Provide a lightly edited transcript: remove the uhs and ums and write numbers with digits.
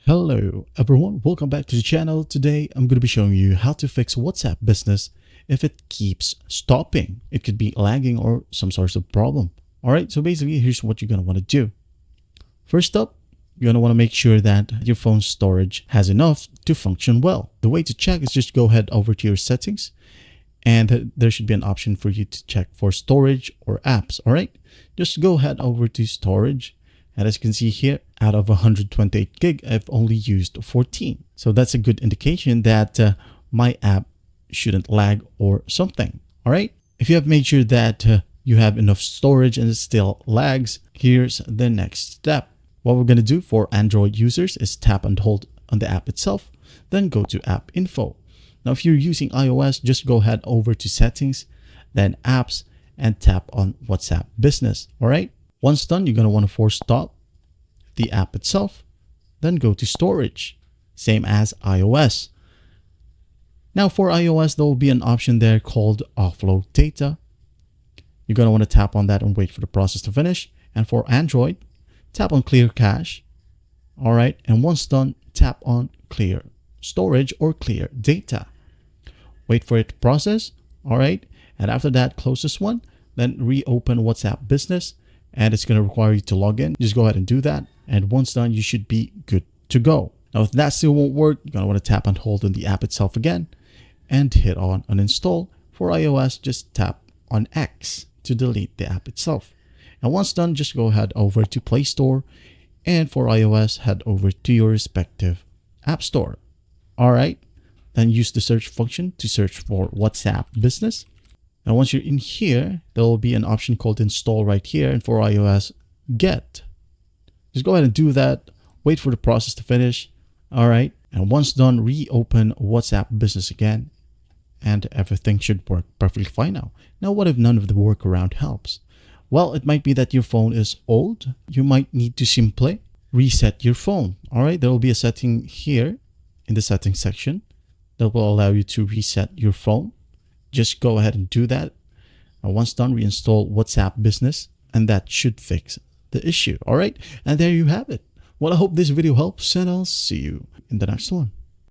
Hello everyone, welcome back to the channel. Today I'm going to be showing you how to fix WhatsApp Business if it keeps stopping. It could be lagging or some sort of problem. Alright, so basically here's what you're going to want to do. First up, you're going to want to make sure that your phone's storage has enough to function well. The way to check is just go ahead over to your settings and there should be an option for you to check for storage or apps. Alright, just go ahead over to storage. And as you can see here, out of 128 gig, I've only used 14. So that's a good indication that my app shouldn't lag or something. All right. If you have made sure that you have enough storage and it still lags, here's the next step. What we're going to do for Android users is tap and hold on the app itself, then go to app info. Now, if you're using iOS, just go ahead over to settings, then apps, and tap on WhatsApp Business. All right. Once done, you're going to want to force stop the app itself, then go to storage, same as iOS. Now for iOS, there will be an option there called offload data. You're going to want to tap on that and wait for the process to finish. And for Android, tap on clear cache. All right. And once done, tap on clear storage or clear data. Wait for it to process. All right. And after that, close this one, then reopen WhatsApp Business. And it's going to require you to log in. Just go ahead and do that. And once done, you should be good to go. Now, if that still won't work, you're going to want to tap and hold on the app itself again and hit on uninstall. For iOS, just tap on X to delete the app itself. And once done, just go ahead over to Play Store. And for iOS, head over to your respective app store. All right. Then use the search function to search for WhatsApp Business. And once you're in here, there will be an option called install right here. And for iOS, get. Just go ahead and do that. Wait for the process to finish. All right. And once done, reopen WhatsApp Business again. And everything should work perfectly fine now. Now, what if none of the workaround helps? Well, it might be that your phone is old. You might need to simply reset your phone. All right. There will be a setting here in the settings section that will allow you to reset your phone. Just go ahead and do that. And once done, reinstall WhatsApp Business, and that should fix the issue. All right. And there you have it. Well, I hope this video helps, and I'll see you in the next one.